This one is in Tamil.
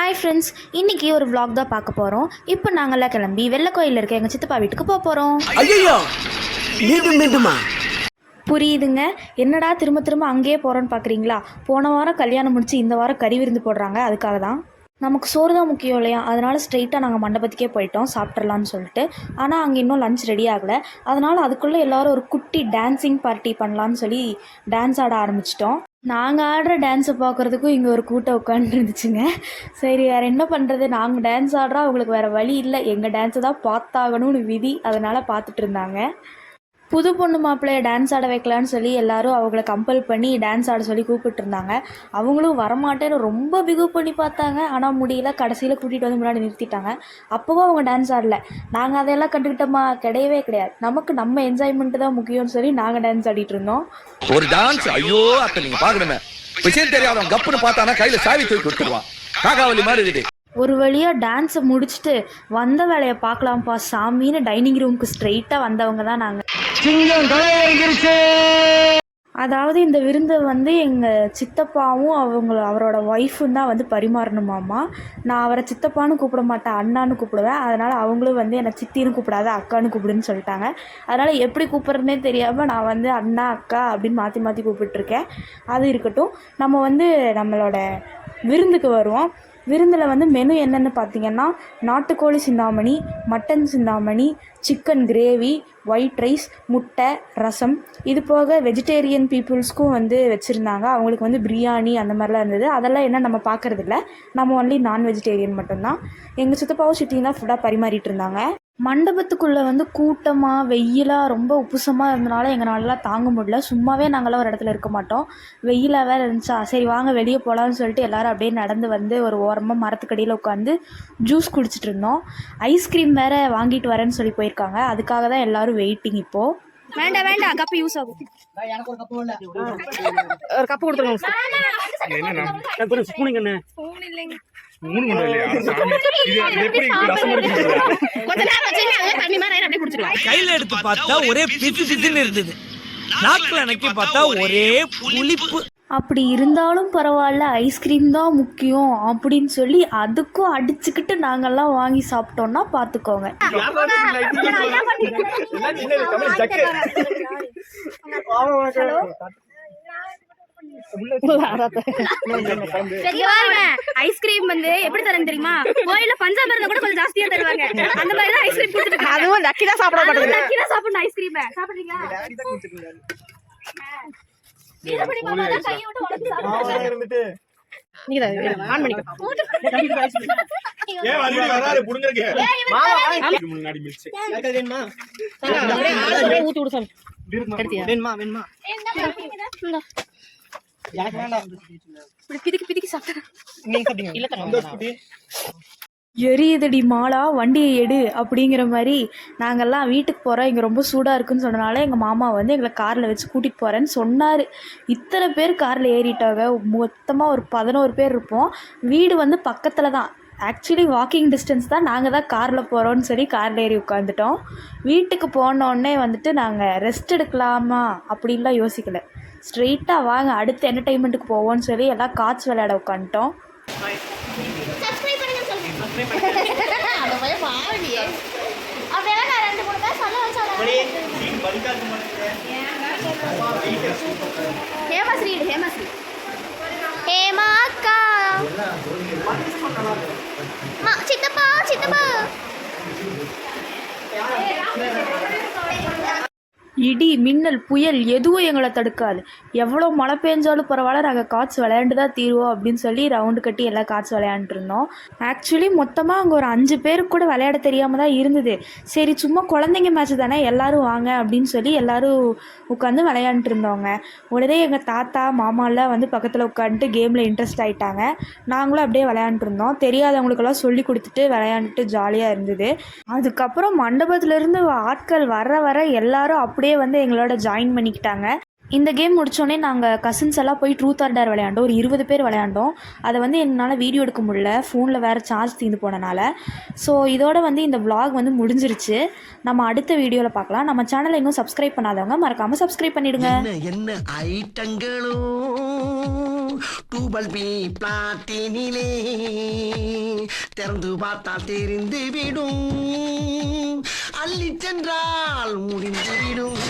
ஹாய் ஃப்ரெண்ட்ஸ், இன்றைக்கி ஒரு vlog தான் பார்க்க போகிறோம். இப்போ நாங்கள்லாம் கிளம்பி வெள்ளக்கோயிலில் இருக்க எங்கள் சித்தப்பா வீட்டுக்கு போக போகிறோம். புரியுதுங்க, என்னடா திரும்ப திரும்ப அங்கேயே போகிறோன்னு பார்க்குறீங்களா? போன வாரம் கல்யாணம் முடிச்சு இந்த வாரம் கறி விருந்து போடுறாங்க, அதுக்காக தான். நமக்கு சோறு தான் முக்கியம் இல்லையா, அதனால் ஸ்ட்ரெயிட்டாக நாங்கள் மண்டபத்துக்கே போயிட்டோம் சாப்பிட்றலான்னு சொல்லிட்டு. ஆனால் அங்கே இன்னும் லஞ்ச் ரெடி ஆகலை, அதனால் அதுக்குள்ளே எல்லோரும் ஒரு குட்டி டான்ஸிங் பார்ட்டி பண்ணலான்னு சொல்லி டான்ஸ் ஆட ஆரம்பிச்சிட்டோம். நாங்கள் ஆடுற டான்ஸை பார்க்குறதுக்கும் இங்கே ஒரு கூட்டம் உட்காந்துருந்துச்சுங்க. சரி, வேறு என்ன பண்ணுறது, நாங்கள் டான்ஸ் ஆடுறோம், அவங்களுக்கு வேறு வழி இல்லை, எங்கள் டான்ஸை தான் பார்த்தாகணும்னு விதி. அதனால் பார்த்துட்டு இருந்தாங்க. புது பொண்ணு மாப்பிள்ளைய டான்ஸ் ஆட வைக்கலான்னு சொல்லி எல்லோரும் அவங்கள கம்பல் பண்ணி டான்ஸ் ஆட சொல்லி கூப்பிட்டுருந்தாங்க. அவங்களும் வரமாட்டேன்னு ரொம்ப பிகு பண்ணி பார்த்தாங்க, ஆனால் முடியல. கடைசியில் கூட்டிகிட்டு வந்து முன்னாடி நிறுத்திட்டாங்க. அப்போவும் அவங்க டான்ஸ் ஆடலை. நாங்கள் அதையெல்லாம் கண்டுக்கிட்டோமா? கிடையவே கிடையாது. நமக்கு நம்ம என்ஜாய்மெண்ட்டு தான் முக்கியம்னு சொல்லி நாங்கள் டான்ஸ் ஆடிட்டு இருந்தோம். ஒரு டான்ஸ், ஐயோ அத்தை நீங்க பாக்கணுமே, விஷயம் தெரியாதவன் கப்புன்னு பார்த்தானா கையில சாவி தூக்கி கொடுத்துருவான். காக்காவலி மாதிரி இருக்குது. ஒரு வழியாக டான்ஸை முடிச்சுட்டு வந்த வேலையை பார்க்கலாம்ப்பா சாமின்னு டைனிங் ரூமுக்கு ஸ்ட்ரெயிட்டாக வந்தவங்க தான் நாங்கள். அதாவது இந்த விருந்தை வந்து எங்கள் சித்தப்பாவும் அவரோட ஒய்ஃபும் தான் வந்து பரிமாறணுமாம்மா. நான் அவரை சித்தப்பான்னு கூப்பிட மாட்டேன், அண்ணான்னு கூப்பிடுவேன். அதனால் அவங்களும் வந்து என்னை சித்தின்னு கூப்பிடாத, அக்கான்னு கூப்பிடுன்னு சொல்லிட்டாங்க. அதனால் எப்படி கூப்பிட்றதுனே தெரியாமல் நான் வந்து அண்ணா அக்கா அப்படின்னு மாற்றி மாற்றி கூப்பிட்டுருக்கேன். அது இருக்கட்டும், நம்ம வந்து நம்மளோட விருந்துக்கு வருவோம். விருந்தில் வந்து மெனு என்னென்னு பார்த்தீங்கன்னா, நாட்டுக்கோழி சிந்தாமணி, மட்டன் சிந்தாமணி, சிக்கன் கிரேவி, ஒயிட் ரைஸ், முட்டை, ரசம். இது போக வெஜிடேரியன் பீப்புள்ஸ்க்கும் வந்து வச்சுருந்தாங்க. அவங்களுக்கு வந்து பிரியாணி அந்த மாதிரிலாம் இருந்தது. அதெல்லாம் என்ன நம்ம பார்க்குறதில்ல, நம்ம ஒன்லி நான் வெஜிடேரியன் மட்டும்தான். எங்கள் சித்தப்பாவும் சிட்டியும் தான் ஃபுட்டாக பரிமாறிட்டு இருந்தாங்க. மண்டபத்துக்குள்ளே வந்து கூட்டமாக வெயிலாக ரொம்ப உப்புசமாக இருந்தனால எங்களாலலாம் தாங்க முடியல. சும்மாவே நாங்களாம் ஒரு இடத்துல இருக்க மாட்டோம், வெயிலாக வேறு இருந்துச்சா. சரி வாங்க வெளியே போகலான்னு சொல்லிட்டு எல்லோரும் அப்படியே நடந்து வந்து ஒரு ஓரமாக மரத்துக்கடியில் உட்காந்து ஜூஸ் குடிச்சிட்டு இருந்தோம். ஐஸ்கிரீம் வேறு வாங்கிட்டு வரேன்னு சொல்லி போயிருக்காங்க, அதுக்காக தான் எல்லோரும் வெயிட்டிங். இப்போது வேண்டாம் வேண்டாம், கப்பு யூஸ் ஆகும். ஒரு கப்பு கொடுத்துருங்க. கையில எடுத்து பார்த்தா ஒரே பிசு பிசுன்னு இருந்தது, நாக்குல நக்கி பார்த்தா ஒரே புளிப்பு. அப்படி இருந்தாலும் பரவாயில்ல, ஐஸ்கிரீம் தான் முக்கியம் அப்படின்னு சொல்லி அதுக்கும் அடிச்சுக்கிட்டு நாங்கள்லாம் வாங்கி சாப்பிட்டோம்னா பார்த்துக்கோங்க. ஐஸ்கிரீம் வந்து எப்படி தரேன் தெரியுமா? கோயில பஞ்சாமிரத கூட கொஞ்சம் ஜாஸ்தியா தருவாங்க, அந்த மாதிரி தான் ஐஸ்கிரீம் கொடுத்துருக்காங்க. அதுவும் லக்கி தான் சாப்பிட மாட்டேங்குது. லக்கி தான் சாப்பிடணும் ஐஸ்கிரீம். சாப்பிடுறீங்களா? வீரப்படி மாமா தான் கையை விட்டு உடைச்சு சாப்பிடுறாங்க. நீங்க ஆன் பண்ணிக்கோ. ஏய் வந்து வராரு புடுங்கறீங்க. மாமா முன்னாடி மில்ஸ். யாருக்கு வேணுமா? அப்படியே ஊத்தி விடு சாமி. கடிச்சியா? வேணுமா வேணுமா? எனக்கு வேண்டாம். பிதிக்கி பிதிக்கி சாப்பிடுறேன். நீங்க சாப்பிடுங்க. இல்ல தரேன். எரியுதடி மாலா வண்டியை எடு அப்படிங்கிற மாதிரி நாங்கள்லாம் வீட்டுக்கு போகிறோம். இங்கே ரொம்ப சூடாக இருக்குன்னு சொன்னனால எங்கள் மாமா வந்து எங்களை காரில் வச்சு கூட்டிகிட்டு போகிறேன்னு சொன்னார். இத்தனை பேர் காரில் ஏறிட்டாங்க, மொத்தமாக ஒரு 11 பேர் இருப்போம். வீடு வந்து பக்கத்தில் தான், ஆக்சுவலி வாக்கிங் டிஸ்டன்ஸ் தான். நாங்கள் தான் காரில் போகிறோன்னு சொல்லி காரில் ஏறி உட்காந்துட்டோம். வீட்டுக்கு போனோடனே வந்துட்டு நாங்கள் ரெஸ்ட் எடுக்கலாமா அப்படின்லாம் யோசிக்கலை, ஸ்ட்ரெயிட்டாக வாங்க அடுத்த என்டர்டெயின்மெண்ட்டுக்கு போவோம்னு சொல்லி எல்லாம் காட்சி விளையாட உட்காந்துட்டோம். சித்தப்பா சித்தப்பா இடி மின்னல் புயல் எதுவும் எங்களை தடுக்காது. எவ்வளோ மழை பெஞ்சாலும் பரவாயில்ல, நாங்கள் காட்ஸ் விளையாண்டு தான் தீருவோம் அப்படின்னு சொல்லி ரவுண்டு கட்டி எல்லாம் காட்ஸ் விளையாண்டுருந்தோம். ஆக்சுவலி மொத்தமாக அங்கே ஒரு 5 பேருக்கு கூட விளையாட தெரியாமல் தான் இருந்தது. சரி சும்மா குழந்தைங்க மேட்ச் தானே, எல்லோரும் வாங்க அப்படின்னு சொல்லி எல்லோரும் உட்காந்து விளையாண்டுட்டு இருந்தோங்க. உடனே எங்கள் தாத்தா மாமாலாம் வந்து பக்கத்தில் உட்காந்துட்டு கேமில் இன்ட்ரெஸ்ட் ஆகிட்டாங்க. நாங்களும் அப்படியே விளையாண்டுருந்தோம். தெரியாதவங்களுக்கெல்லாம் சொல்லி கொடுத்துட்டு விளையாண்டுட்டு ஜாலியாக இருந்தது. அதுக்கப்புறம் மண்டபத்துலேருந்து ஆட்கள் வர எல்லாரும் அப்படியே வந்து எங்களோட ஜாயின் பண்ணிக்கிட்டாங்க. இந்த கேம் முடித்தோடனே நாங்கள் கசின்ஸ் எல்லாம் போய் ட்ரூத் ஆர் டேர் விளையாண்டோம். ஒரு 20 பேர் விளையாண்டோம். அதை வந்து என்னால் வீடியோ எடுக்க முடியல, ஃபோனில் வேறு சார்ஜ் தீர்ந்து போனனால. ஸோ இதோட வந்து இந்த vlog வந்து முடிஞ்சிருச்சு. நம்ம அடுத்த வீடியோவில் பார்க்கலாம். நம்ம சேனலை இன்னும் சப்ஸ்கிரைப் பண்ணாதவங்க மறக்காமல் சப்ஸ்கிரைப் பண்ணிவிடுங்க. என்ன ஐட்டங்களும் டூபல் பி பிளாட்டினிலே திறந்து பார்த்தால் தெரிந்து விடும் அள்ளி சென்றால் முடிந்து விடும்